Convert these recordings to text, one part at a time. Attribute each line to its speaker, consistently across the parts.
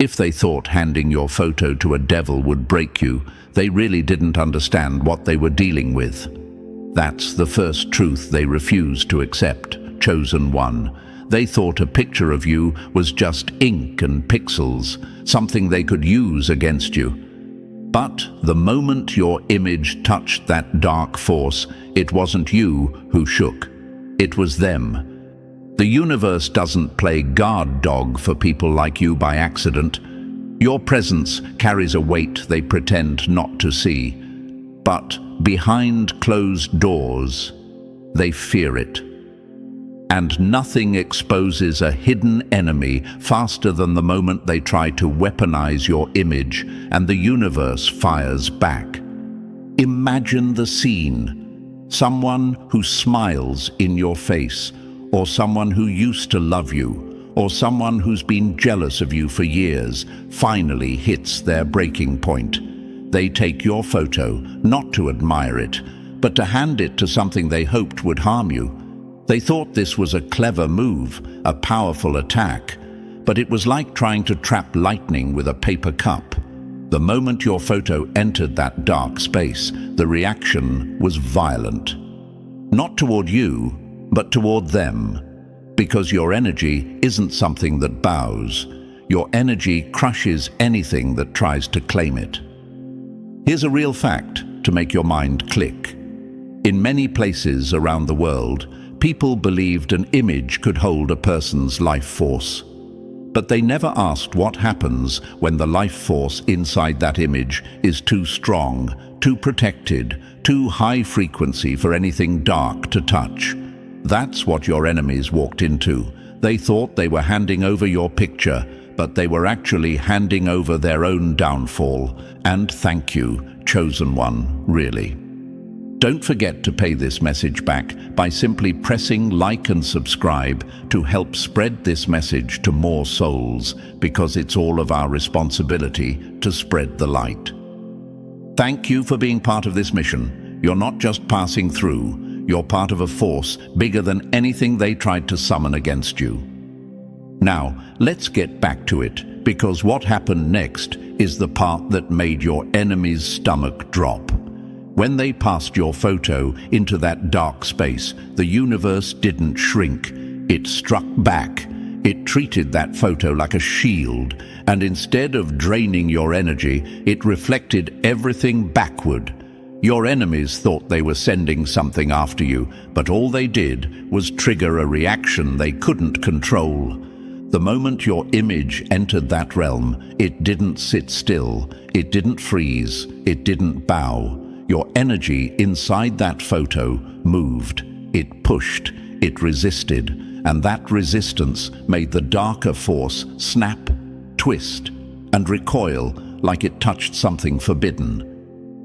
Speaker 1: If they thought handing your photo to a devil would break you, they really didn't understand what they were dealing with. That's the first truth they refused to accept, chosen one. They thought a picture of you was just ink and pixels, something they could use against you. But the moment your image touched that dark force, it wasn't you who shook. It was them. The universe doesn't play guard dog for people like you by accident. Your presence carries a weight they pretend not to see. But behind closed doors, they fear it. And nothing exposes a hidden enemy faster than the moment they try to weaponize your image and the universe fires back. Imagine the scene. Someone who smiles in your face, or someone who used to love you, or someone who's been jealous of you for years, finally hits their breaking point. They take your photo, not to admire it, but to hand it to something they hoped would harm you. They thought this was a clever move, a powerful attack, but it was like trying to trap lightning with a paper cup. The moment your photo entered that dark space, the reaction was violent. Not toward you, but toward them, because your energy isn't something that bows. Your energy crushes anything that tries to claim it. Here's a real fact to make your mind click. In many places around the world, people believed an image could hold a person's life force. But they never asked what happens when the life force inside that image is too strong, too protected, too high frequency for anything dark to touch. That's what your enemies walked into. They thought they were handing over your picture, but they were actually handing over their own downfall. And thank you, chosen one, really. Don't forget to pay this message back by simply pressing like and subscribe to help spread this message to more souls, because it's all of our responsibility to spread the light. Thank you for being part of this mission. You're not just passing through, you're part of a force bigger than anything they tried to summon against you. Now, let's get back to it, because what happened next is the part that made your enemy's stomach drop. When they passed your photo into that dark space, the universe didn't shrink. It struck back. It treated that photo like a shield, and instead of draining your energy, it reflected everything backward. Your enemies thought they were sending something after you, but all they did was trigger a reaction they couldn't control. The moment your image entered that realm, it didn't sit still, it didn't freeze, it didn't bow. Your energy inside that photo moved, it pushed, it resisted, and that resistance made the darker force snap, twist, and recoil like it touched something forbidden.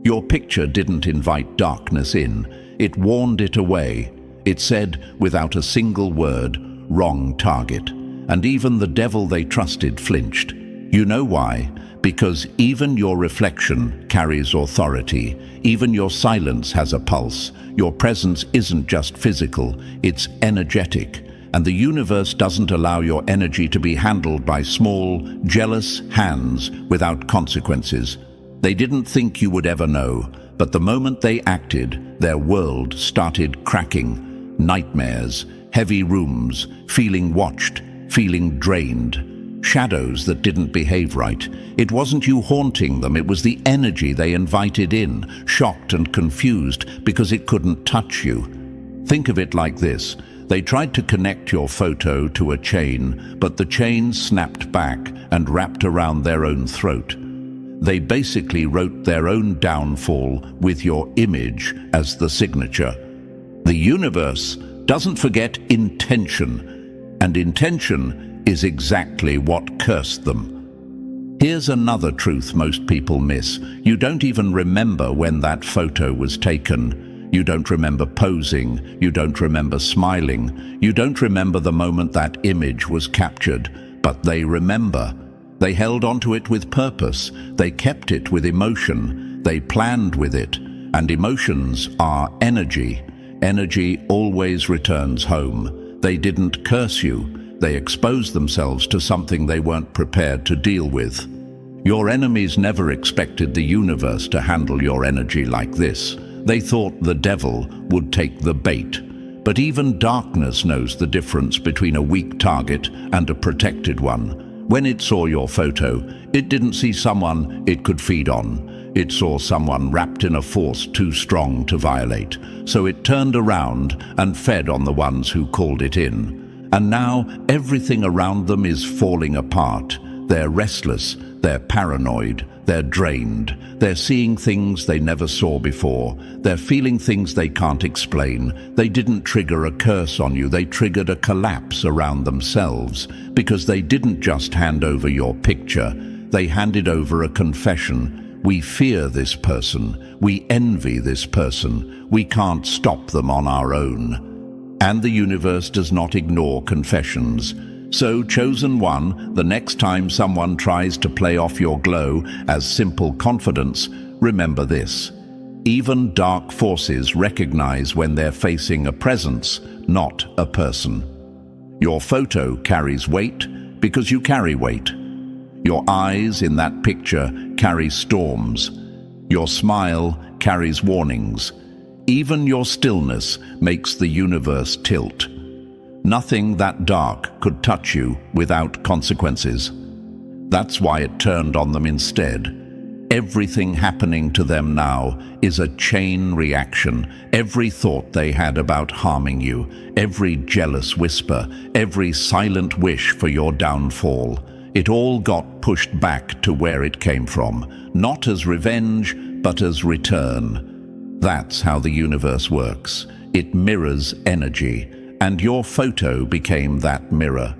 Speaker 1: Your picture didn't invite darkness in, it warned it away. It said, without a single word, wrong target. And even the devil they trusted flinched. You know why? Because even your reflection carries authority. Even your silence has a pulse. Your presence isn't just physical, it's energetic. And the universe doesn't allow your energy to be handled by small, jealous hands without consequences. They didn't think you would ever know, but the moment they acted, their world started cracking. Nightmares, heavy rooms, feeling watched, feeling drained. Shadows that didn't behave right. It wasn't you haunting them, it was the energy they invited in, shocked and confused because it couldn't touch you. Think of it like this. They tried to connect your photo to a chain, but the chain snapped back and wrapped around their own throat. They basically wrote their own downfall with your image as the signature. The universe doesn't forget intention, and intention is exactly what cursed them. Here's another truth most people miss. You don't even remember when that photo was taken. You don't remember posing. You don't remember smiling. You don't remember the moment that image was captured. But they remember. They held onto it with purpose. They kept it with emotion. They planned with it. And emotions are energy. Energy always returns home. They didn't curse you. They exposed themselves to something they weren't prepared to deal with. Your enemies never expected the universe to handle your energy like this. They thought the devil would take the bait. But even darkness knows the difference between a weak target and a protected one. When it saw your photo, it didn't see someone it could feed on. It saw someone wrapped in a force too strong to violate. So it turned around and fed on the ones who called it in. And now everything around them is falling apart. They're restless, they're paranoid, they're drained. They're seeing things they never saw before. They're feeling things they can't explain. They didn't trigger a curse on you, they triggered a collapse around themselves, because they didn't just hand over your picture, they handed over a confession. We fear this person. We envy this person. We can't stop them on our own. And the universe does not ignore confessions. So, chosen one, the next time someone tries to play off your glow as simple confidence, remember this. Even dark forces recognize when they're facing a presence, not a person. Your photo carries weight because you carry weight. Your eyes in that picture carry storms. Your smile carries warnings. Even your stillness makes the universe tilt. Nothing that dark could touch you without consequences. That's why it turned on them instead. Everything happening to them now is a chain reaction. Every thought they had about harming you, every jealous whisper, every silent wish for your downfall, it all got pushed back to where it came from, not as revenge, but as return. That's how the universe works. It mirrors energy. And your photo became that mirror.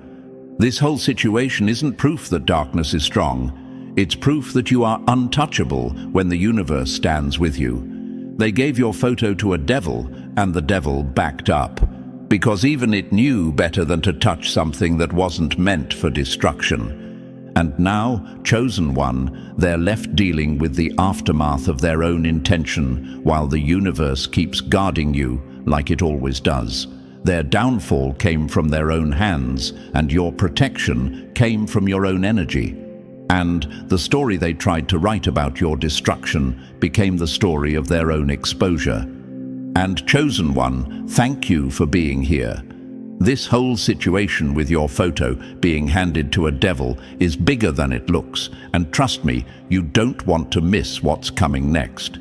Speaker 1: This whole situation isn't proof that darkness is strong. It's proof that you are untouchable when the universe stands with you. They gave your photo to a devil, and the devil backed up, because even it knew better than to touch something that wasn't meant for destruction. And now, chosen one, they're left dealing with the aftermath of their own intention, while the universe keeps guarding you like it always does. Their downfall came from their own hands, and your protection came from your own energy. And the story they tried to write about your destruction became the story of their own exposure. And chosen one, thank you for being here. This whole situation with your photo being handed to a devil is bigger than it looks, and trust me, you don't want to miss what's coming next.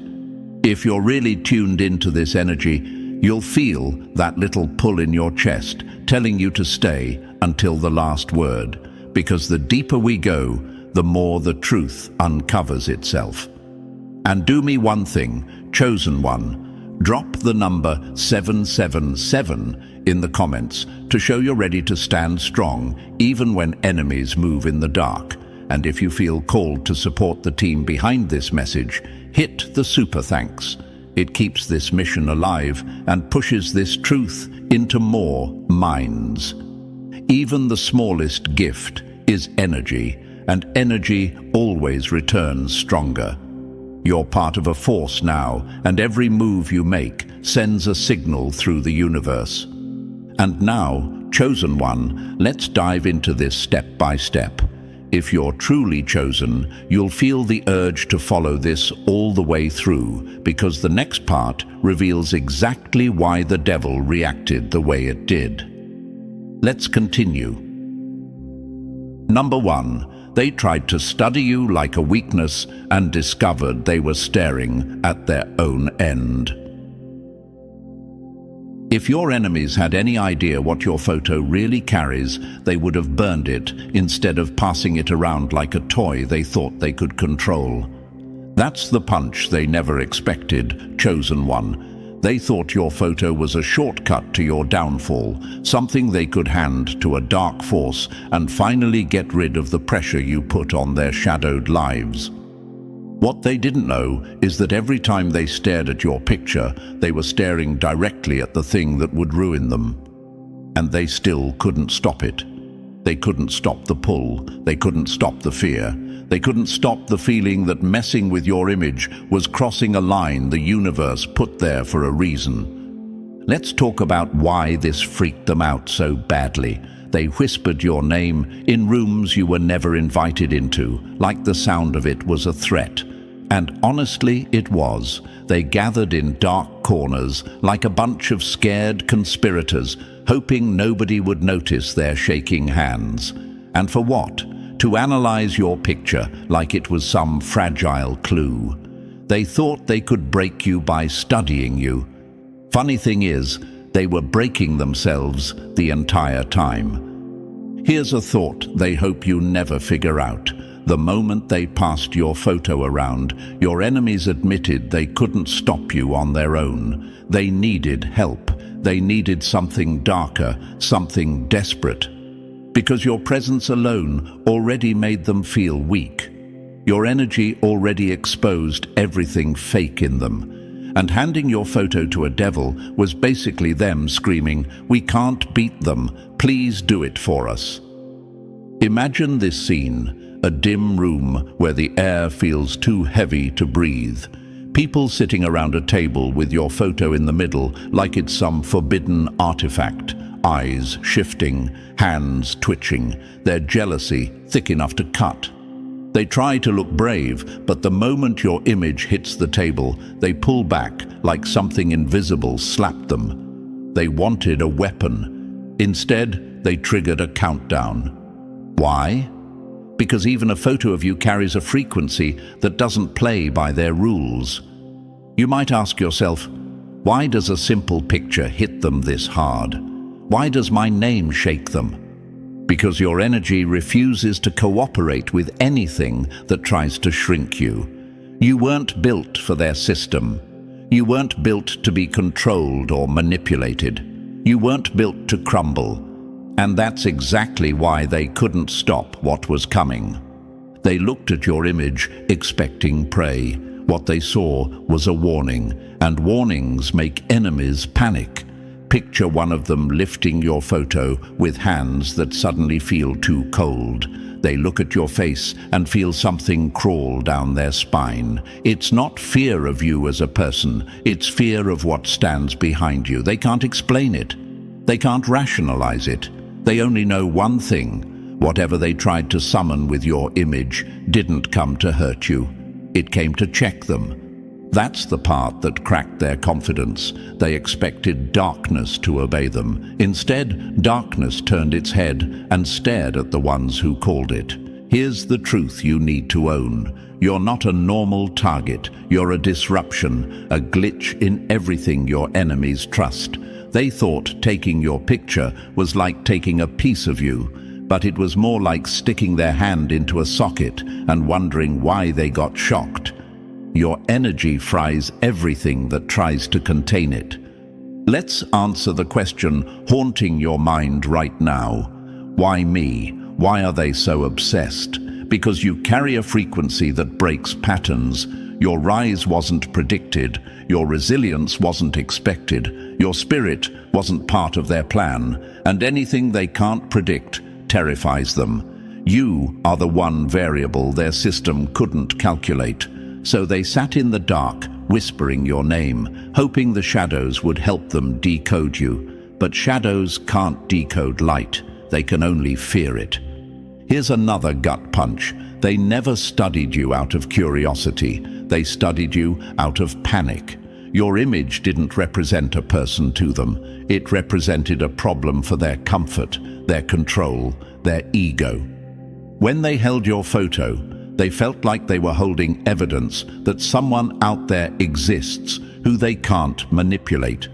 Speaker 1: If you're really tuned into this energy, you'll feel that little pull in your chest telling you to stay until the last word, because the deeper we go, the more the truth uncovers itself. And do me one thing, chosen one, drop the number 777 in the comments to show you're ready to stand strong even when enemies move in the dark. And if you feel called to support the team behind this message, hit the super thanks. It keeps this mission alive and pushes this truth into more minds. Even the smallest gift is energy, and energy always returns stronger. You're part of a force now, and every move you make sends a signal through the universe. And now, chosen one, let's dive into this step by step. If you're truly chosen, you'll feel the urge to follow this all the way through, because the next part reveals exactly why the devil reacted the way it did. Let's continue. Number 1, they tried to study you like a weakness and discovered they were staring at their own end. If your enemies had any idea what your photo really carries, they would have burned it instead of passing it around like a toy they thought they could control. That's the punch they never expected, chosen one. They thought your photo was a shortcut to your downfall, something they could hand to a dark force and finally get rid of the pressure you put on their shadowed lives. What they didn't know is that every time they stared at your picture, they were staring directly at the thing that would ruin them. And they still couldn't stop it. They couldn't stop the pull. They couldn't stop the fear. They couldn't stop the feeling that messing with your image was crossing a line the universe put there for a reason. Let's talk about why this freaked them out so badly. They whispered your name in rooms you were never invited into, like the sound of it was a threat. And honestly, it was. They gathered in dark corners like a bunch of scared conspirators, hoping nobody would notice their shaking hands. And for what? To analyze your picture like it was some fragile clue. They thought they could break you by studying you. Funny thing is, they were breaking themselves the entire time. Here's a thought they hope you never figure out. The moment they passed your photo around, your enemies admitted they couldn't stop you on their own. They needed help. They needed something darker, something desperate. Because your presence alone already made them feel weak. Your energy already exposed everything fake in them. And handing your photo to a devil was basically them screaming, "We can't beat them. Please do it for us." Imagine this scene. A dim room where the air feels too heavy to breathe. People sitting around a table with your photo in the middle like it's some forbidden artifact. Eyes shifting, hands twitching, their jealousy thick enough to cut. They try to look brave, but the moment your image hits the table, they pull back like something invisible slapped them. They wanted a weapon. Instead, they triggered a countdown. Why? Because even a photo of you carries a frequency that doesn't play by their rules. You might ask yourself, why does a simple picture hit them this hard? Why does my name shake them? Because your energy refuses to cooperate with anything that tries to shrink you. You weren't built for their system. You weren't built to be controlled or manipulated. You weren't built to crumble. And that's exactly why they couldn't stop what was coming. They looked at your image expecting prey. What they saw was a warning, and warnings make enemies panic. Picture one of them lifting your photo with hands that suddenly feel too cold. They look at your face and feel something crawl down their spine. It's not fear of you as a person, it's fear of what stands behind you. They can't explain it. They can't rationalize it. They only know one thing. Whatever they tried to summon with your image didn't come to hurt you. It came to check them. That's the part that cracked their confidence. They expected darkness to obey them. Instead, darkness turned its head and stared at the ones who called it. Here's the truth you need to own. You're not a normal target. You're a disruption, a glitch in everything your enemies trust. They thought taking your picture was like taking a piece of you, but it was more like sticking their hand into a socket and wondering why they got shocked. Your energy fries everything that tries to contain it. Let's answer the question haunting your mind right now. Why me? Why are they so obsessed? Because you carry a frequency that breaks patterns. Your rise wasn't predicted. Your resilience wasn't expected. Your spirit wasn't part of their plan. And anything they can't predict terrifies them. You are the one variable their system couldn't calculate. So they sat in the dark, whispering your name, hoping the shadows would help them decode you. But shadows can't decode light. They can only fear it. Here's another gut punch. They never studied you out of curiosity. They studied you out of panic. Your image didn't represent a person to them. It represented a problem for their comfort, their control, their ego. When they held your photo, they felt like they were holding evidence that someone out there exists who they can't manipulate.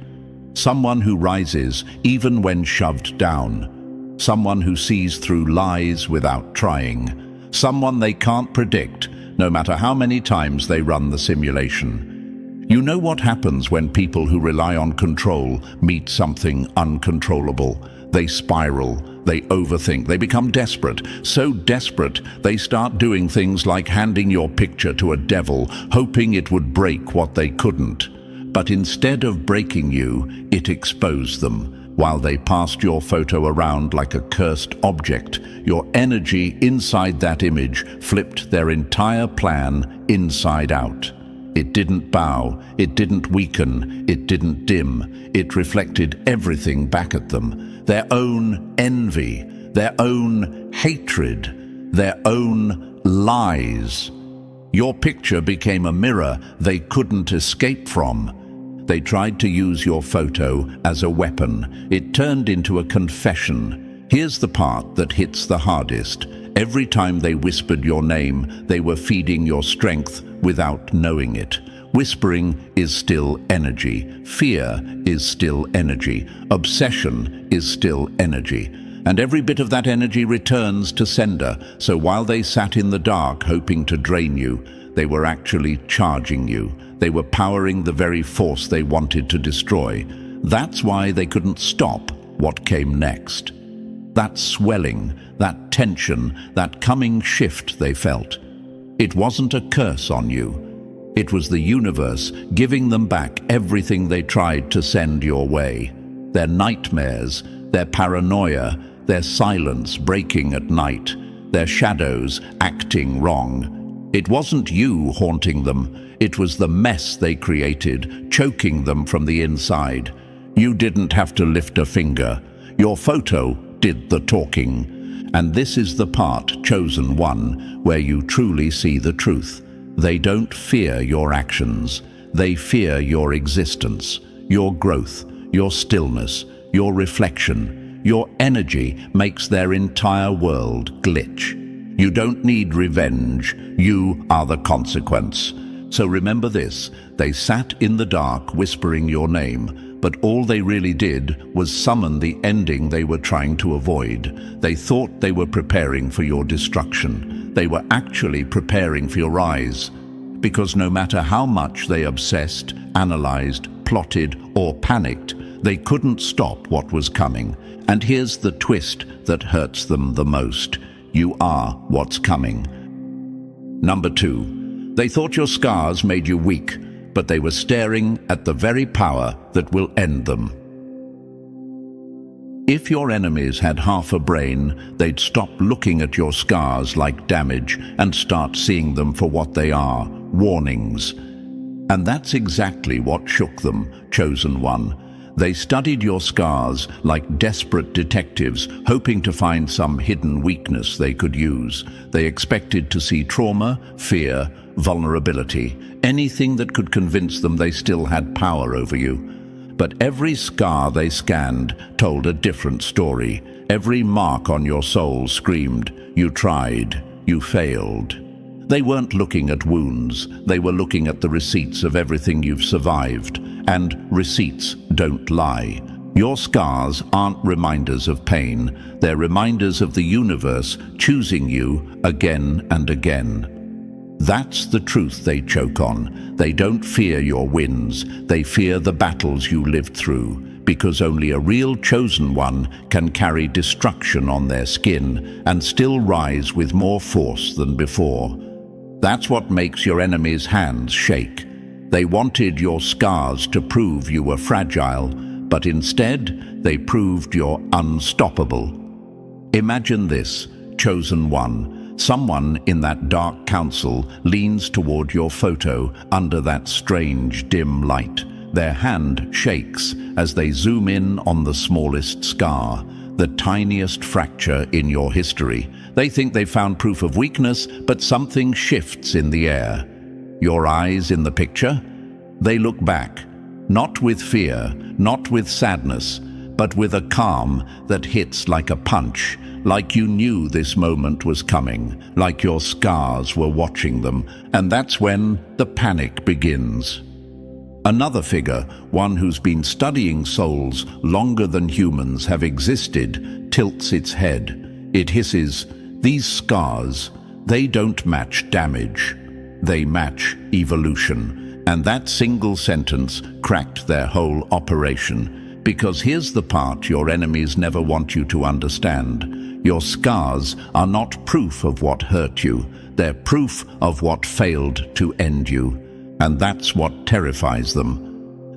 Speaker 1: Someone who rises even when shoved down. Someone who sees through lies without trying. Someone they can't predict, no matter how many times they run the simulation. You know what happens when people who rely on control meet something uncontrollable? They spiral, they overthink, they become desperate. So desperate, they start doing things like handing your picture to a devil, hoping it would break what they couldn't. But instead of breaking you, it exposed them. While they passed your photo around like a cursed object, your energy inside that image flipped their entire plan inside out. It didn't bow, it didn't weaken, it didn't dim. It reflected everything back at them. Their own envy, their own hatred, their own lies. Your picture became a mirror they couldn't escape from. They tried to use your photo as a weapon. It turned into a confession. Here's the part that hits the hardest. Every time they whispered your name, they were feeding your strength without knowing it. Whispering is still energy. Fear is still energy. Obsession is still energy. And every bit of that energy returns to sender. So while they sat in the dark hoping to drain you, they were actually charging you. They were powering the very force they wanted to destroy. That's why they couldn't stop what came next. That swelling, that tension, that coming shift they felt. It wasn't a curse on you. It was the universe giving them back everything they tried to send your way. Their nightmares, their paranoia, their silence breaking at night, their shadows acting wrong. It wasn't you haunting them. It was the mess they created, choking them from the inside. You didn't have to lift a finger. Your photo did the talking. And this is the part, chosen one, where you truly see the truth. They don't fear your actions. They fear your existence, your growth, your stillness, your reflection. Your energy makes their entire world glitch. You don't need revenge. You are the consequence. So remember this, they sat in the dark whispering your name, but all they really did was summon the ending they were trying to avoid. They thought they were preparing for your destruction. They were actually preparing for your rise. Because no matter how much they obsessed, analyzed, plotted, or panicked, they couldn't stop what was coming. And here's the twist that hurts them the most. You are what's coming. Number 2, they thought your scars made you weak, but they were staring at the very power that will end them. If your enemies had half a brain, they'd stop looking at your scars like damage and start seeing them for what they are, warnings. And that's exactly what shook them, chosen one. They studied your scars like desperate detectives, hoping to find some hidden weakness they could use. They expected to see trauma, fear, vulnerability, anything that could convince them they still had power over you. But every scar they scanned told a different story. Every mark on your soul screamed, you tried, you failed. They weren't looking at wounds, they were looking at the receipts of everything you've survived. And receipts don't lie. Your scars aren't reminders of pain, they're reminders of the universe choosing you again and again. That's the truth they choke on. They don't fear your wins, they fear the battles you lived through, because only a real chosen one can carry destruction on their skin and still rise with more force than before. That's what makes your enemy's hands shake. They wanted your scars to prove you were fragile, but instead they proved you're unstoppable. Imagine this, chosen one. Someone in that dark council leans toward your photo under that strange dim light. Their hand shakes as they zoom in on the smallest scar, the tiniest fracture in your history. They think they found proof of weakness, but something shifts in the air. Your eyes in the picture? They look back, not with fear, not with sadness, but with a calm that hits like a punch, like you knew this moment was coming, like your scars were watching them, and that's when the panic begins. Another figure, one who's been studying souls longer than humans have existed, tilts its head. It hisses, "These scars, they don't match damage. They match evolution." And that single sentence cracked their whole operation. Because here's the part your enemies never want you to understand. Your scars are not proof of what hurt you. They're proof of what failed to end you. And that's what terrifies them.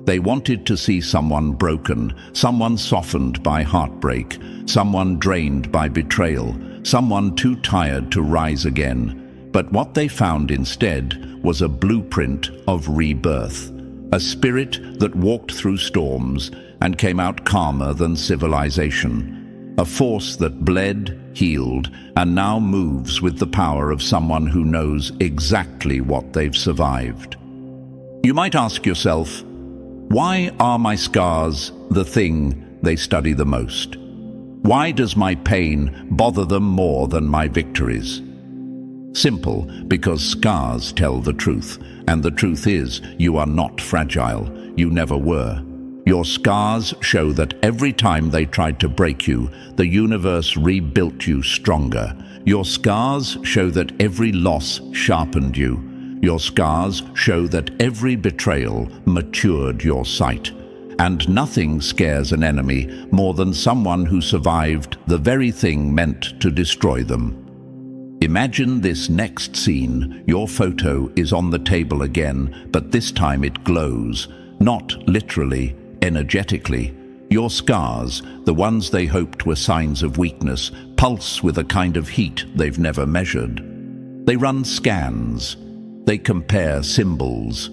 Speaker 1: They wanted to see someone broken, someone softened by heartbreak, someone drained by betrayal, someone too tired to rise again. But what they found instead was a blueprint of rebirth, a spirit that walked through storms and came out calmer than civilization. A force that bled, healed, and now moves with the power of someone who knows exactly what they've survived. You might ask yourself, why are my scars the thing they study the most? Why does my pain bother them more than my victories? Simple, because scars tell the truth, and the truth is, you are not fragile. You never were. Your scars show that every time they tried to break you, the universe rebuilt you stronger. Your scars show that every loss sharpened you. Your scars show that every betrayal matured your sight. And nothing scares an enemy more than someone who survived the very thing meant to destroy them. Imagine this next scene. Your photo is on the table again, but this time it glows, not literally, energetically. Your scars, the ones they hoped were signs of weakness, pulse with a kind of heat they've never measured. They run scans. They compare symbols.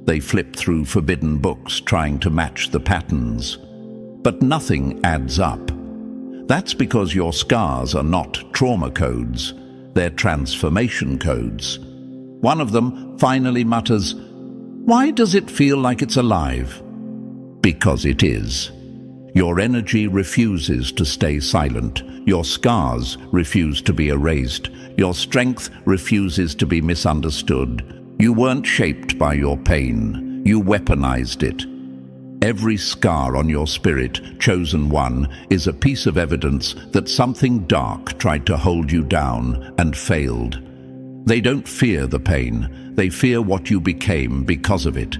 Speaker 1: They flip through forbidden books trying to match the patterns. But nothing adds up. That's because your scars are not trauma codes. They're transformation codes. One of them finally mutters, "Why does it feel like it's alive?" Because it is. Your energy refuses to stay silent. Your scars refuse to be erased. Your strength refuses to be misunderstood. You weren't shaped by your pain. You weaponized it. Every scar on your spirit, chosen one, is a piece of evidence that something dark tried to hold you down and failed. They don't fear the pain. They fear what you became because of it.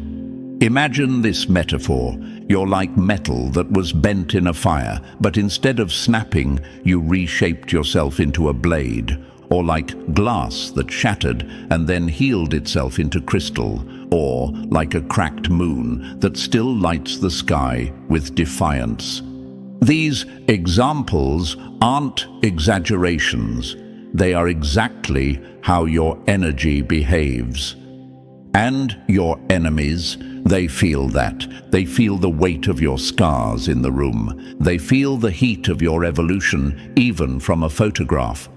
Speaker 1: Imagine this metaphor. You're like metal that was bent in a fire, but instead of snapping, you reshaped yourself into a blade. Or like glass that shattered and then healed itself into crystal, or like a cracked moon that still lights the sky with defiance. These examples aren't exaggerations. They are exactly how your energy behaves. And your enemies, they feel that. They feel the weight of your scars in the room. They feel the heat of your evolution, even from a photograph.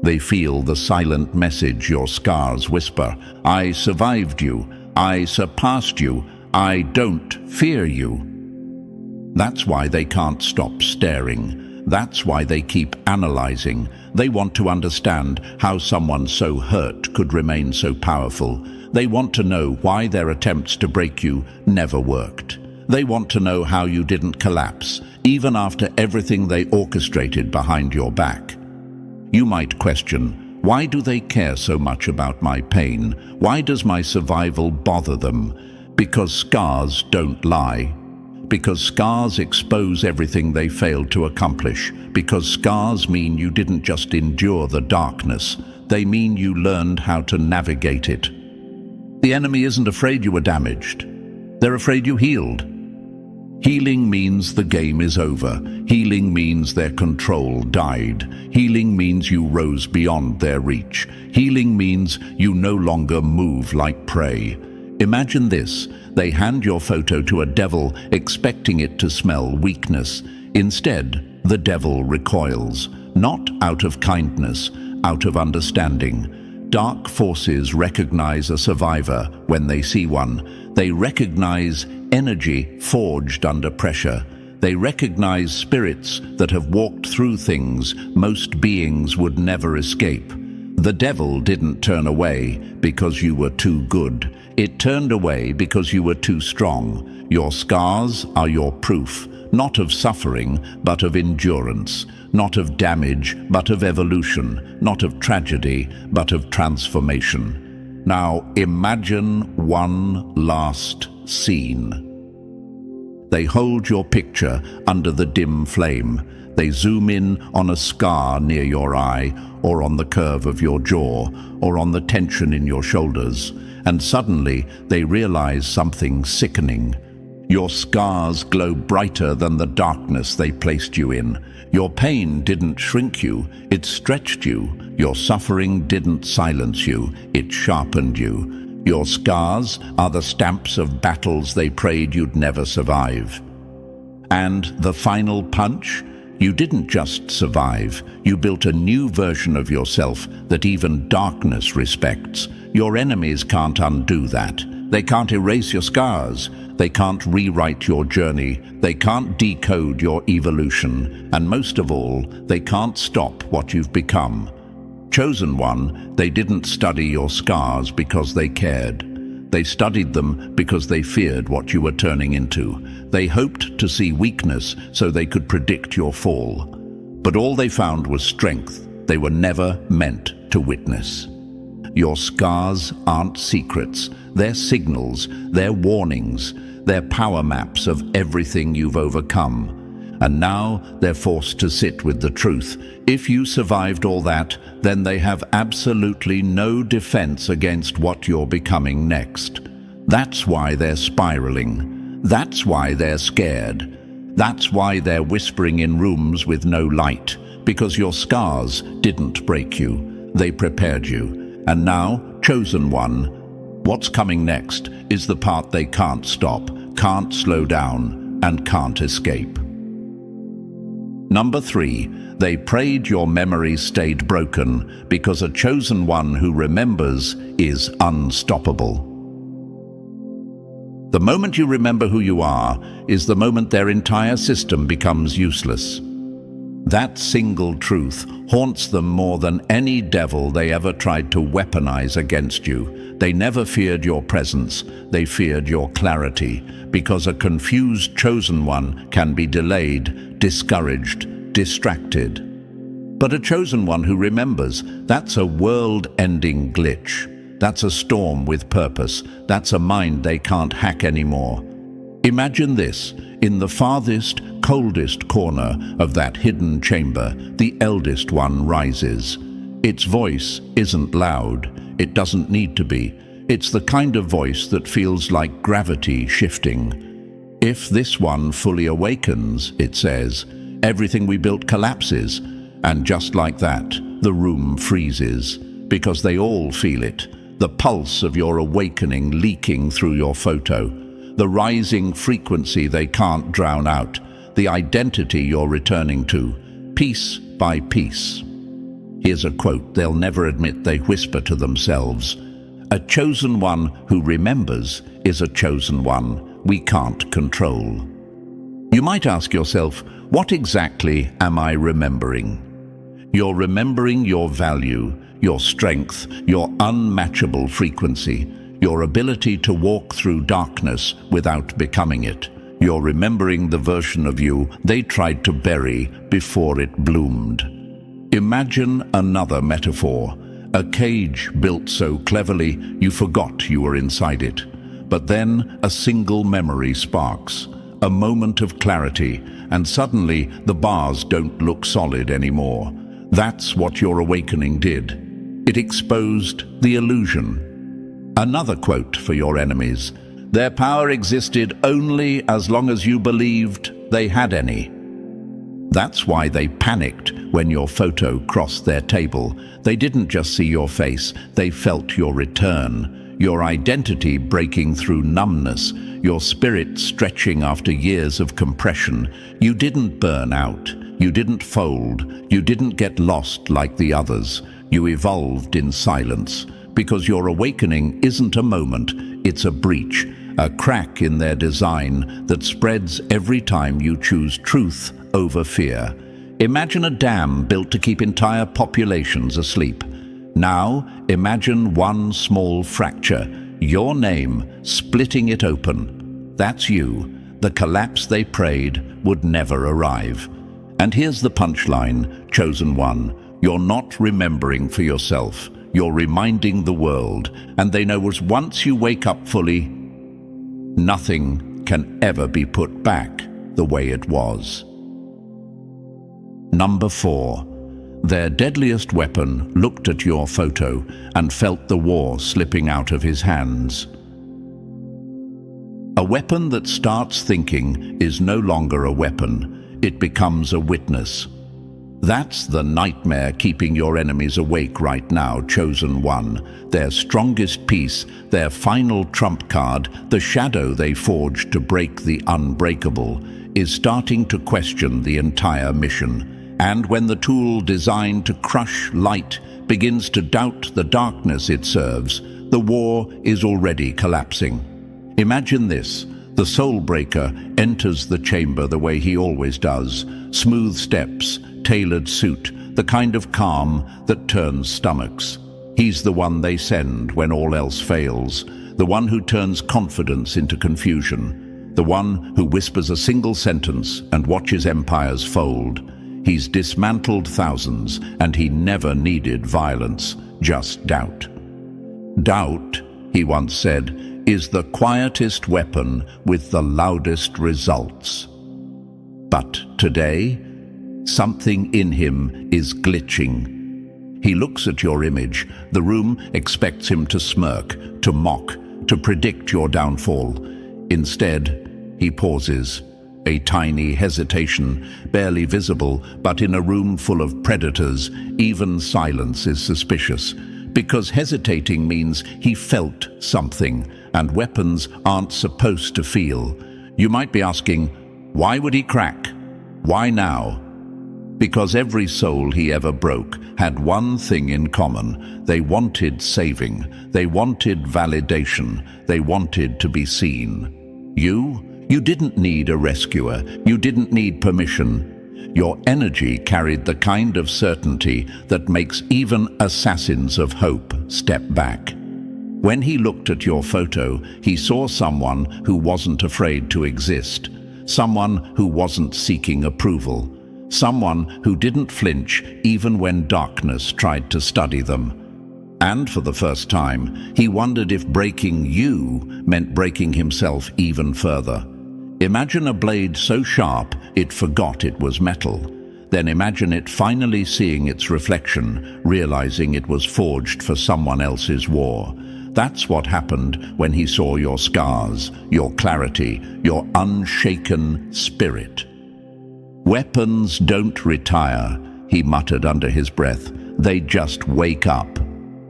Speaker 1: They feel the silent message your scars whisper. I survived you. I surpassed you. I don't fear you. That's why they can't stop staring. That's why they keep analyzing. They want to understand how someone so hurt could remain so powerful. They want to know why their attempts to break you never worked. They want to know how you didn't collapse, even after everything they orchestrated behind your back. You might question, why do they care so much about my pain? Why does my survival bother them? Because scars don't lie. Because scars expose everything they failed to accomplish. Because scars mean you didn't just endure the darkness. They mean you learned how to navigate it. The enemy isn't afraid you were damaged. They're afraid you healed. Healing means the game is over. Healing means their control died. Healing means you rose beyond their reach. Healing means you no longer move like prey. Imagine this. They hand your photo to a devil, expecting it to smell weakness. Instead, the devil recoils, not out of kindness, out of understanding. Dark forces recognize a survivor when they see one. They recognize energy forged under pressure. They recognize spirits that have walked through things most beings would never escape. The devil didn't turn away because you were too good. It turned away because you were too strong. Your scars are your proof, not of suffering, but of endurance. Not of damage, but of evolution. Not of tragedy, but of transformation. Now imagine one last scene. They hold your picture under the dim flame. They zoom in on a scar near your eye, or on the curve of your jaw, or on the tension in your shoulders. And suddenly they realize something sickening. Your scars glow brighter than the darkness they placed you in. Your pain didn't shrink you, it stretched you. Your suffering didn't silence you, it sharpened you. Your scars are the stamps of battles they prayed you'd never survive. And the final punch? You didn't just survive, you built a new version of yourself that even darkness respects. Your enemies can't undo that. They can't erase your scars. They can't rewrite your journey. They can't decode your evolution. And most of all, they can't stop what you've become. Chosen One, they didn't study your scars because they cared. They studied them because they feared what you were turning into. They hoped to see weakness so they could predict your fall. But all they found was strength they were never meant to witness. Your scars aren't secrets. They're signals, they're warnings, they're power maps of everything you've overcome. And now they're forced to sit with the truth. If you survived all that, then they have absolutely no defense against what you're becoming next. That's why they're spiraling. That's why they're scared. That's why they're whispering in rooms with no light. Because your scars didn't break you. They prepared you. And now, Chosen One, what's coming next is the part they can't stop, can't slow down, and can't escape. Number 3, they prayed your memories stayed broken because a chosen one who remembers is unstoppable. The moment you remember who you are is the moment their entire system becomes useless. That single truth haunts them more than any devil they ever tried to weaponize against you. They never feared your presence, they feared your clarity, because a confused chosen one can be delayed, discouraged, distracted. But a chosen one who remembers, that's a world-ending glitch. That's a storm with purpose. That's a mind they can't hack anymore. Imagine this, in the farthest, coldest corner of that hidden chamber, the eldest one rises. Its voice isn't loud. It doesn't need to be. It's the kind of voice that feels like gravity shifting. If this one fully awakens, it says, everything we built collapses. And just like that, the room freezes, because they all feel it. The pulse of your awakening leaking through your photo. The rising frequency they can't drown out. The identity you're returning to, piece by piece. Here's a quote they'll never admit they whisper to themselves. A chosen one who remembers is a chosen one we can't control. You might ask yourself, what exactly am I remembering? You're remembering your value, your strength, your unmatchable frequency, your ability to walk through darkness without becoming it. You're remembering the version of you they tried to bury before it bloomed. Imagine another metaphor, a cage built so cleverly you forgot you were inside it. But then a single memory sparks, a moment of clarity, and suddenly the bars don't look solid anymore. That's what your awakening did. It exposed the illusion. Another quote for your enemies. Their power existed only as long as you believed they had any. That's why they panicked when your photo crossed their table. They didn't just see your face, they felt your return, your identity breaking through numbness, your spirit stretching after years of compression. You didn't burn out, you didn't fold, you didn't get lost like the others. You evolved in silence, because your awakening isn't a moment, it's a breach, a crack in their design that spreads every time you choose truth over fear. Imagine a dam built to keep entire populations asleep. Now, imagine one small fracture, your name, splitting it open. That's you. The collapse they prayed would never arrive. And here's the punchline, chosen one. You're not remembering for yourself. You're reminding the world. And they know as once you wake up fully, nothing can ever be put back the way it was. Number 4. Their deadliest weapon looked at your photo and felt the war slipping out of his hands. A weapon that starts thinking is no longer a weapon. It becomes a witness. That's the nightmare keeping your enemies awake right now, chosen one. Their strongest piece, their final trump card, the shadow they forged to break the unbreakable. is starting to question the entire mission. And when the tool designed to crush light begins to doubt the darkness it serves, the war is already collapsing. Imagine this. The soul breaker enters the chamber the way he always does. Smooth steps, tailored suit, the kind of calm that turns stomachs. He's the one they send when all else fails, the one who turns confidence into confusion, the one who whispers a single sentence and watches empires fold. He's dismantled thousands, and he never needed violence, just doubt. Doubt, he once said, is the quietest weapon with the loudest results. But today, something in him is glitching. He looks at your image. The room expects him to smirk, to mock, to predict your downfall. Instead, he pauses. A tiny hesitation, barely visible, but in a room full of predators, even silence is suspicious. Because hesitating means he felt something, and weapons aren't supposed to feel. You might be asking, why would he crack? Why now? Because every soul he ever broke had one thing in common. They wanted saving. They wanted validation. They wanted to be seen. You didn't need a rescuer. You didn't need permission. Your energy carried the kind of certainty that makes even assassins of hope step back. When he looked at your photo, he saw someone who wasn't afraid to exist, someone who wasn't seeking approval, someone who didn't flinch even when darkness tried to study them. And for the first time, he wondered if breaking you meant breaking himself even further. Imagine a blade so sharp it forgot it was metal. Then imagine it finally seeing its reflection, realizing it was forged for someone else's war. That's what happened when he saw your scars, your clarity, your unshaken spirit. Weapons don't retire, he muttered under his breath. They just wake up.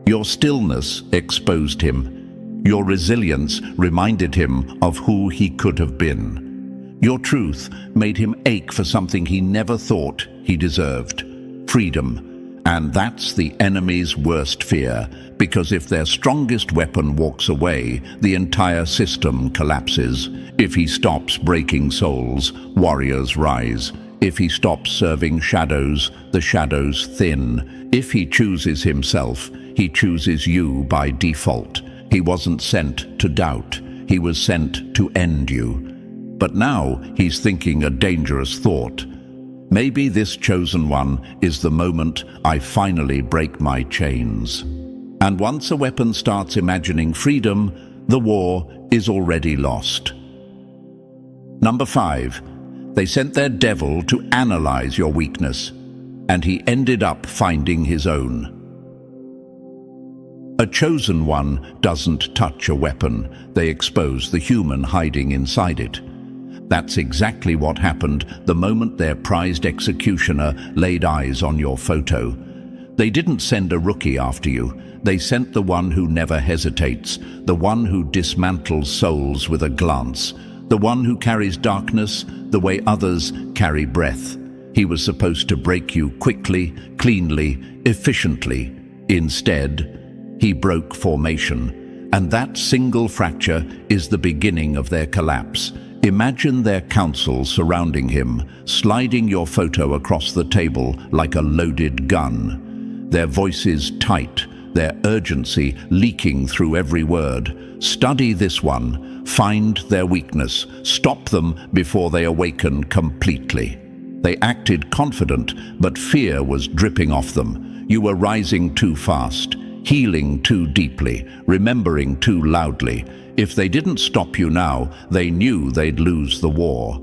Speaker 1: Your stillness exposed him. Your resilience reminded him of who he could have been. Your truth made him ache for something he never thought he deserved: freedom. And that's the enemy's worst fear, because if their strongest weapon walks away, the entire system collapses. If he stops breaking souls, warriors rise. If he stops serving shadows, the shadows thin. If he chooses himself, he chooses you by default. He wasn't sent to doubt. He was sent to end you. But now he's thinking a dangerous thought. Maybe this chosen one is the moment I finally break my chains. And once a weapon starts imagining freedom, the war is already lost. Number 5. They sent their devil to analyze your weakness, and he ended up finding his own. A chosen one doesn't touch a weapon. They expose the human hiding inside it. That's exactly what happened the moment their prized executioner laid eyes on your photo. They didn't send a rookie after you. They sent the one who never hesitates, the one who dismantles souls with a glance, the one who carries darkness the way others carry breath. He was supposed to break you quickly, cleanly, efficiently. Instead, he broke formation, and that single fracture is the beginning of their collapse. Imagine their council surrounding him, sliding your photo across the table like a loaded gun. Their voices tight, their urgency leaking through every word. Study this one, find their weakness, stop them before they awaken completely. They acted confident, but fear was dripping off them. You were rising too fast, healing too deeply, remembering too loudly. If they didn't stop you now, they knew they'd lose the war.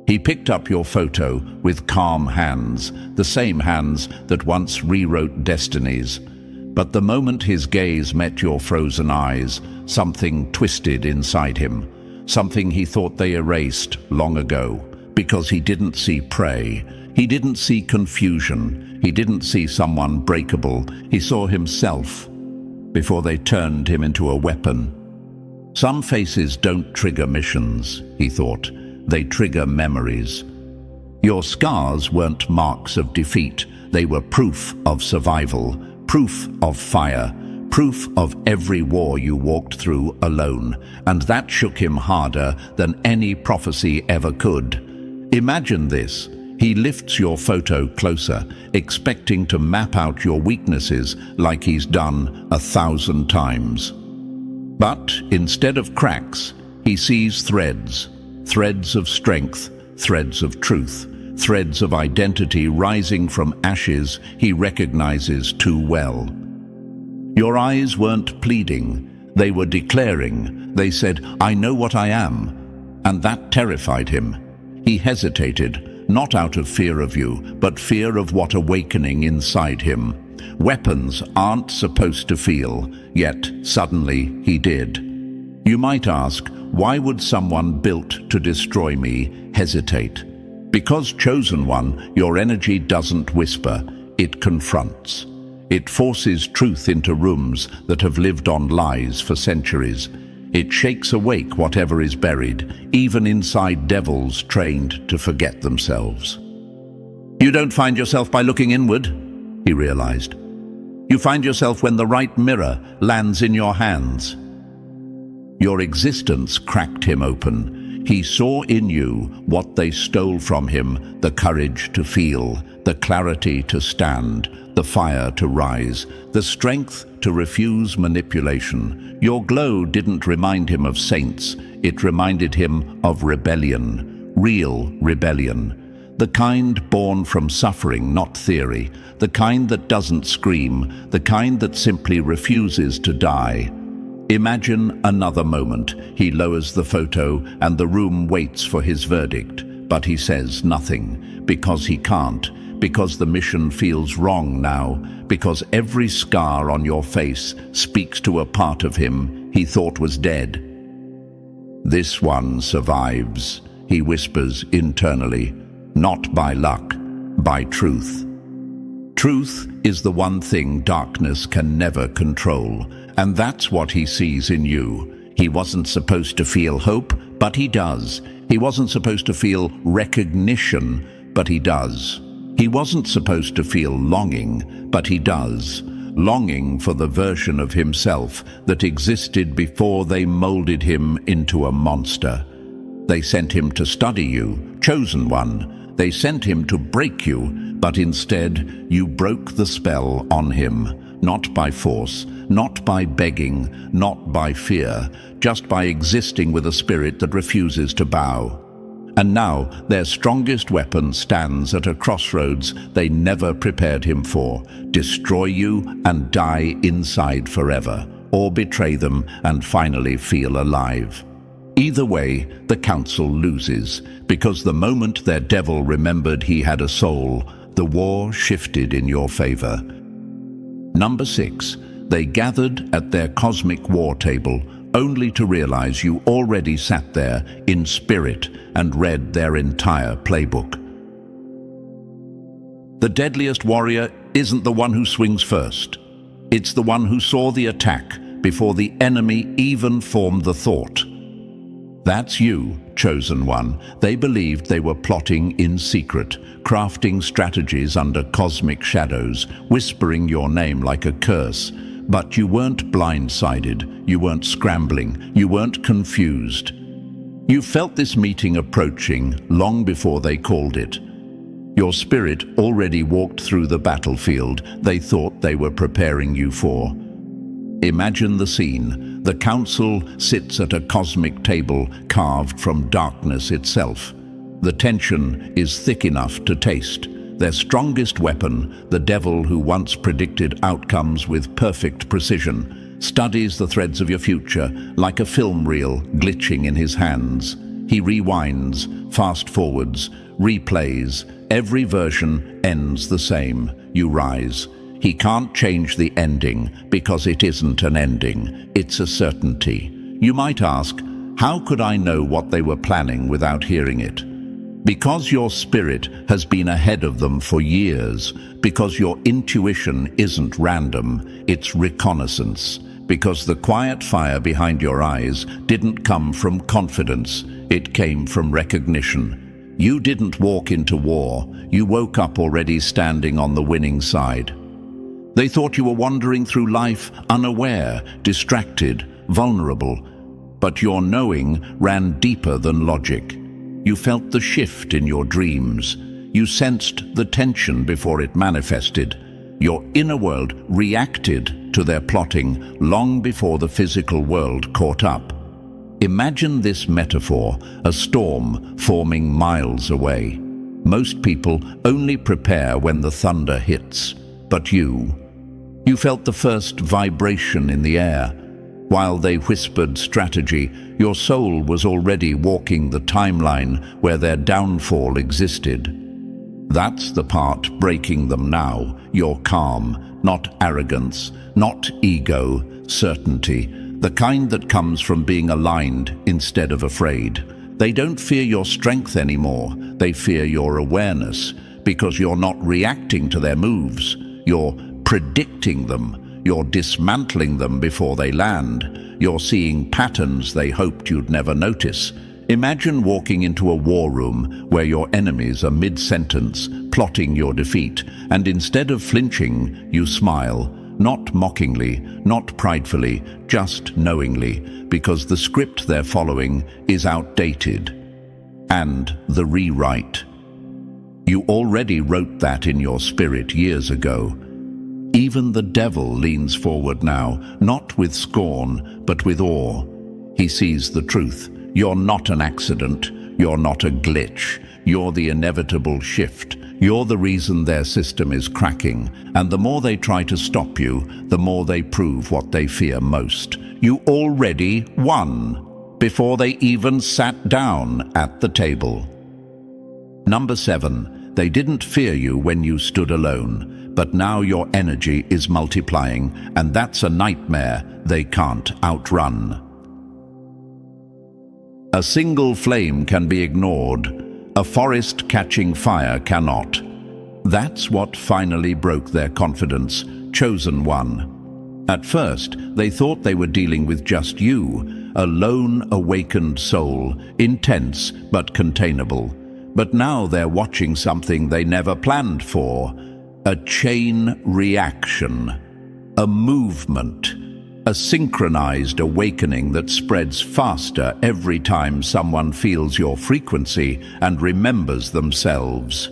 Speaker 1: He picked up your photo with calm hands, the same hands that once rewrote destinies. But the moment his gaze met your frozen eyes, something twisted inside him, something he thought they erased long ago, because he didn't see prey. He didn't see confusion. He didn't see someone breakable. He saw himself before they turned him into a weapon. Some faces don't trigger missions, he thought. they trigger memories. Your scars weren't marks of defeat. They were proof of survival, proof of fire, proof of every war you walked through alone, and that shook him harder than any prophecy ever could. Imagine this. He lifts your photo closer, expecting to map out your weaknesses like he's done 1,000 times. But instead of cracks, he sees threads, threads of strength, threads of truth, threads of identity rising from ashes he recognizes too well. Your eyes weren't pleading, they were declaring. They said, "I know what I am," and that terrified him. He hesitated, not out of fear of you, but fear of what awakening inside him. Weapons aren't supposed to feel, yet suddenly he did. You might ask, why would someone built to destroy me hesitate? Because, Chosen One, your energy doesn't whisper, it confronts. It forces truth into rooms that have lived on lies for centuries. It shakes awake whatever is buried, even inside devils trained to forget themselves. You don't find yourself by looking inward, he realized. You find yourself when the right mirror lands in your hands. Your existence cracked him open. He saw in you what they stole from him: the courage to feel, the clarity to stand, the fire to rise, the strength to refuse manipulation. Your glow didn't remind him of saints, it reminded him of rebellion, real rebellion. The kind born from suffering, not theory, the kind that doesn't scream, the kind that simply refuses to die. Imagine another moment. He lowers the photo and the room waits for his verdict, but he says nothing, because he can't. Because the mission feels wrong now, because every scar on your face speaks to a part of him he thought was dead. This one survives, he whispers internally, not by luck, by truth. Truth is the one thing darkness can never control, and that's what he sees in you. He wasn't supposed to feel hope, but he does. He wasn't supposed to feel recognition, but he does. He wasn't supposed to feel longing, but he does. Longing for the version of himself that existed before they molded him into a monster. They sent him to study you, Chosen One. They sent him to break you, but instead you broke the spell on him. Not by force, not by begging, not by fear, just by existing with a spirit that refuses to bow. And now their strongest weapon stands at a crossroads they never prepared him for. Destroy you and die inside forever, or betray them and finally feel alive. Either way, the council loses, because the moment their devil remembered he had a soul, the war shifted in your favor. Number 6. They gathered at their cosmic war table, only to realize you already sat there in spirit and read their entire playbook. The deadliest warrior isn't the one who swings first. It's the one who saw the attack before the enemy even formed the thought. That's you, Chosen One. They believed they were plotting in secret, crafting strategies under cosmic shadows, whispering your name like a curse. But you weren't blindsided, you weren't scrambling, you weren't confused. You felt this meeting approaching long before they called it. Your spirit already walked through the battlefield they thought they were preparing you for. Imagine the scene. The council sits at a cosmic table carved from darkness itself. The tension is thick enough to taste. Their strongest weapon, the devil who once predicted outcomes with perfect precision, studies the threads of your future like a film reel glitching in his hands. He rewinds, fast-forwards, replays. Every version ends the same. You rise. He can't change the ending because it isn't an ending. It's a certainty. You might ask, how could I know what they were planning without hearing it? Because your spirit has been ahead of them for years, because your intuition isn't random, it's reconnaissance, because the quiet fire behind your eyes didn't come from confidence, It came from recognition. You didn't walk into war. You woke up already standing on the winning side. They thought you were wandering through life unaware, distracted, vulnerable. But your knowing ran deeper than logic. You felt the shift in your dreams. You sensed the tension before it manifested. Your inner world reacted to their plotting long before the physical world caught up. Imagine this metaphor, a storm forming miles away. Most people only prepare when the thunder hits. But you felt the first vibration in the air. While they whispered strategy, your soul was already walking the timeline where their downfall existed. That's the part breaking them now. Your calm, not arrogance, not ego, certainty, the kind that comes from being aligned instead of afraid. They don't fear your strength anymore. They fear your awareness, because you're not reacting to their moves. You're predicting them. You're dismantling them before they land. You're seeing patterns they hoped you'd never notice. Imagine walking into a war room where your enemies are mid-sentence, plotting your defeat, and instead of flinching, you smile, not mockingly, not pridefully, just knowingly, because the script they're following is outdated. And the rewrite. You already wrote that in your spirit years ago. Even the devil leans forward now, not with scorn, but with awe. He sees the truth. You're not an accident. You're not a glitch. You're the inevitable shift. You're the reason their system is cracking. And the more they try to stop you, the more they prove what they fear most. You already won, before they even sat down at the table. Number 7, they didn't fear you when you stood alone, but now your energy is multiplying, and that's a nightmare they can't outrun. A single flame can be ignored. A forest catching fire cannot. That's what finally broke their confidence. Chosen one. At first, they thought they were dealing with just you, a lone, awakened soul, intense but containable. But now they're watching something they never planned for. A chain reaction. A movement. A synchronized awakening that spreads faster every time someone feels your frequency and remembers themselves.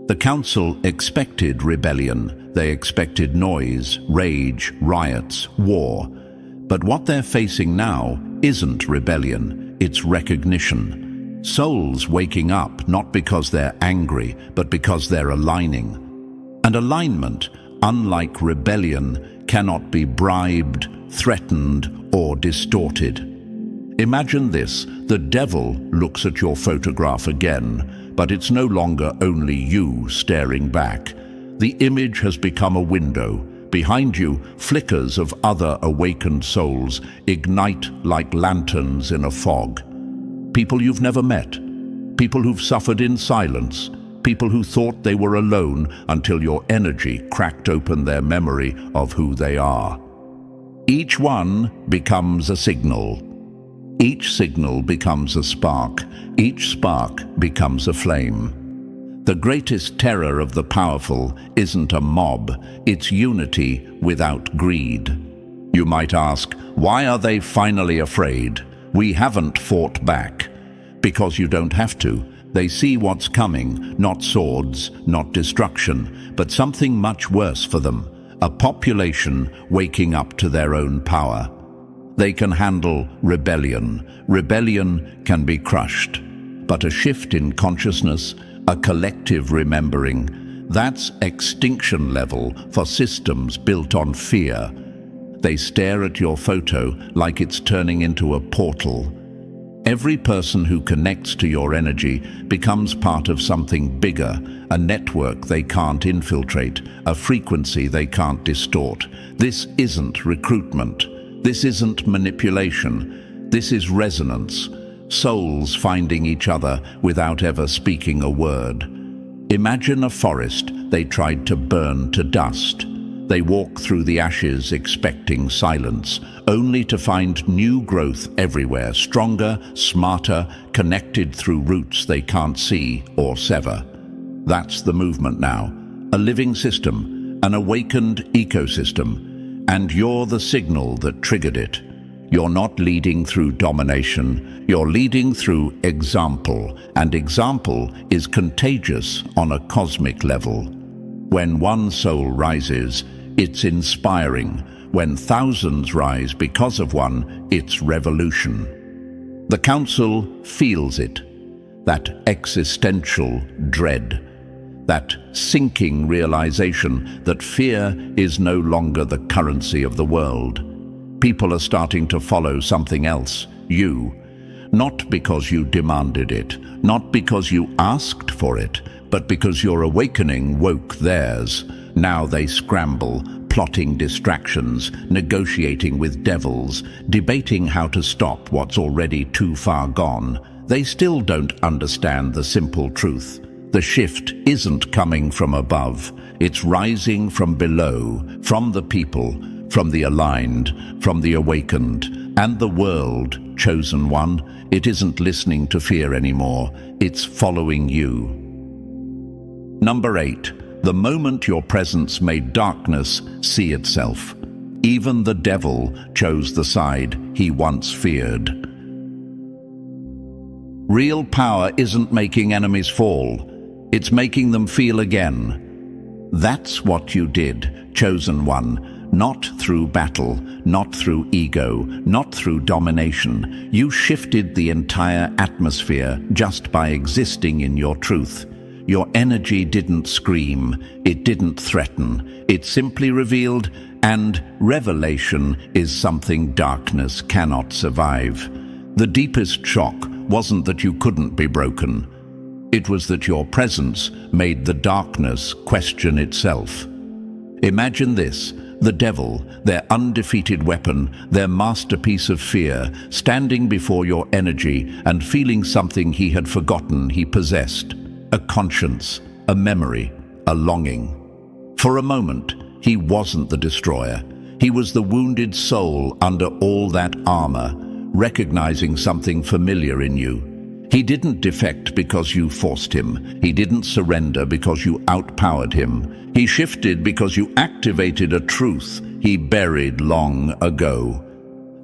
Speaker 1: The council expected rebellion. They expected noise, rage, riots, war. But what they're facing now isn't rebellion, it's recognition. Souls waking up not because they're angry, but because they're aligning. And alignment, unlike rebellion, cannot be bribed, threatened, or distorted. Imagine this: the devil looks at your photograph again, but it's no longer only you staring back. The image has become a window. Behind you, flickers of other awakened souls ignite like lanterns in a fog. People you've never met, people who've suffered in silence, people who thought they were alone until your energy cracked open their memory of who they are. Each one becomes a signal. Each signal becomes a spark. Each spark becomes a flame. The greatest terror of the powerful isn't a mob, it's unity without greed. You might ask, why are they finally afraid? We haven't fought back. Because you don't have to. They see what's coming, not swords, not destruction, but something much worse for them, a population waking up to their own power. They can handle rebellion. Rebellion can be crushed. But a shift in consciousness, a collective remembering, that's extinction level for systems built on fear. They stare at your photo like it's turning into a portal. Every person who connects to your energy becomes part of something bigger, a network they can't infiltrate, a frequency they can't distort. This isn't recruitment. This isn't manipulation. This is resonance. Souls finding each other without ever speaking a word. Imagine a forest they tried to burn to dust. They walk through the ashes expecting silence, only to find new growth everywhere, stronger, smarter, connected through roots they can't see or sever. That's the movement now. A living system, an awakened ecosystem, and you're the signal that triggered it. You're not leading through domination, you're leading through example, and example is contagious on a cosmic level. When one soul rises, it's inspiring. When thousands rise because of one, it's revolution. The Council feels it, that existential dread, that sinking realization that fear is no longer the currency of the world. People are starting to follow something else, you. Not because you demanded it, not because you asked for it, but because your awakening woke theirs. Now they scramble, plotting distractions, negotiating with devils, debating how to stop what's already too far gone. They still don't understand the simple truth. The shift isn't coming from above. It's rising from below, from the people, from the aligned, from the awakened, and the world, chosen one. It isn't listening to fear anymore. It's following you. Number 8. The moment your presence made darkness see itself. Even the devil chose the side he once feared. Real power isn't making enemies fall. It's making them feel again. That's what you did, chosen one. Not through battle, not through ego, not through domination. You shifted the entire atmosphere just by existing in your truth. Your energy didn't scream, it didn't threaten, it simply revealed, and revelation is something darkness cannot survive. The deepest shock wasn't that you couldn't be broken. It was that your presence made the darkness question itself. Imagine this, the devil, their undefeated weapon, their masterpiece of fear, standing before your energy and feeling something he had forgotten he possessed. A conscience, a memory, a longing. For a moment, he wasn't the destroyer. He was the wounded soul under all that armor, recognizing something familiar in you. He didn't defect because you forced him. He didn't surrender because you outpowered him. He shifted because you activated a truth he buried long ago.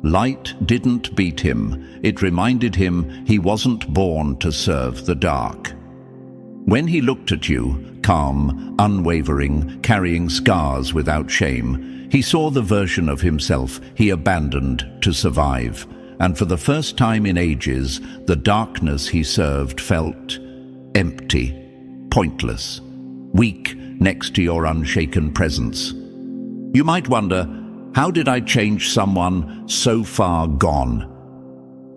Speaker 1: Light didn't beat him. It reminded him he wasn't born to serve the dark. When he looked at you, calm, unwavering, carrying scars without shame, he saw the version of himself he abandoned to survive. And for the first time in ages, the darkness he served felt empty, pointless, weak next to your unshaken presence. You might wonder, how did I change someone so far gone?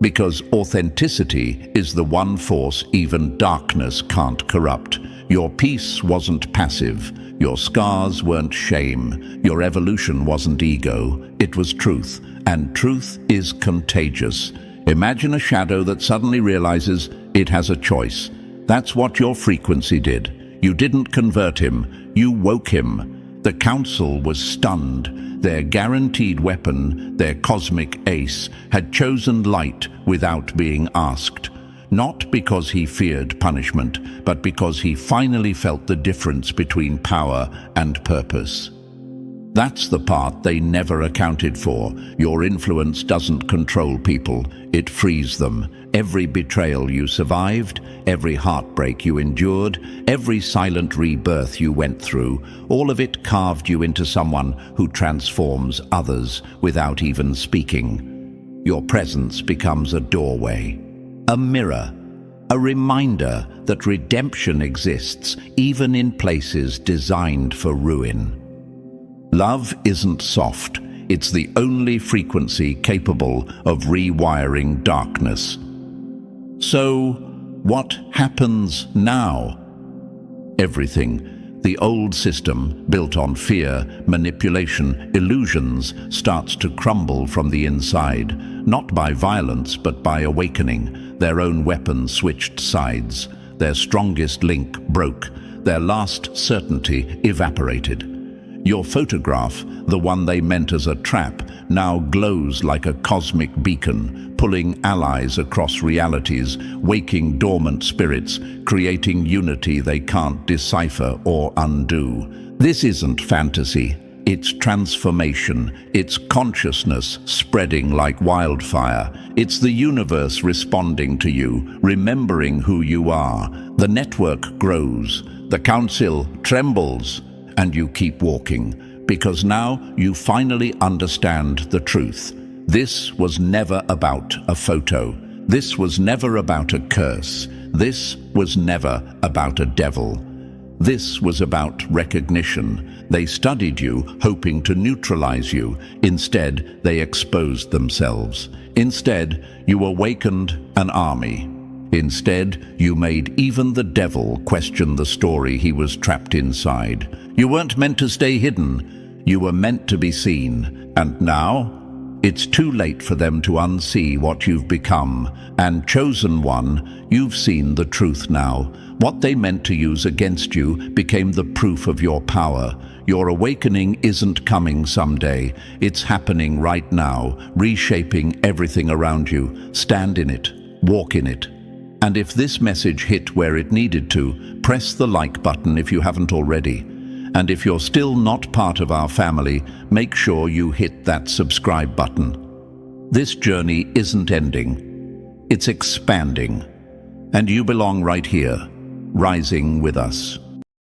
Speaker 1: Because authenticity is the one force even darkness can't corrupt. Your peace wasn't passive, your scars weren't shame, your evolution wasn't ego, it was truth, and truth is contagious. Imagine a shadow that suddenly realizes it has a choice. That's what your frequency did. You didn't convert him, you woke him. The Council was stunned. Their guaranteed weapon, their cosmic ace, had chosen light without being asked. Not because he feared punishment, but because he finally felt the difference between power and purpose. That's the part they never accounted for. Your influence doesn't control people, it frees them. Every betrayal you survived, every heartbreak you endured, every silent rebirth you went through, all of it carved you into someone who transforms others without even speaking. Your presence becomes a doorway, a mirror, a reminder that redemption exists even in places designed for ruin. Love isn't soft, it's the only frequency capable of rewiring darkness. So, what happens now? Everything. The old system, built on fear, manipulation, illusions, starts to crumble from the inside, not by violence but by awakening. Their own weapon switched sides. Their strongest link broke. Their last certainty evaporated. Your photograph, the one they meant as a trap, now glows like a cosmic beacon, pulling allies across realities, waking dormant spirits, creating unity they can't decipher or undo. This isn't fantasy. It's transformation. It's consciousness spreading like wildfire. It's the universe responding to you, remembering who you are. The network grows. The council trembles. And you keep walking, because now you finally understand the truth. This was never about a photo. This was never about a curse. This was never about a devil. This was about recognition. They studied you, hoping to neutralize you. Instead, they exposed themselves. Instead, you awakened an army. Instead, you made even the devil question the story he was trapped inside. You weren't meant to stay hidden. You were meant to be seen. And now, it's too late for them to unsee what you've become. And chosen one, you've seen the truth now. What they meant to use against you became the proof of your power. Your awakening isn't coming someday. It's happening right now, reshaping everything around you. Stand in it. Walk in it. And if this message hit where it needed to, press the like button if you haven't already. And if you're still not part of our family, make sure you hit that subscribe button. This journey isn't ending. It's expanding. And you belong right here, rising with us.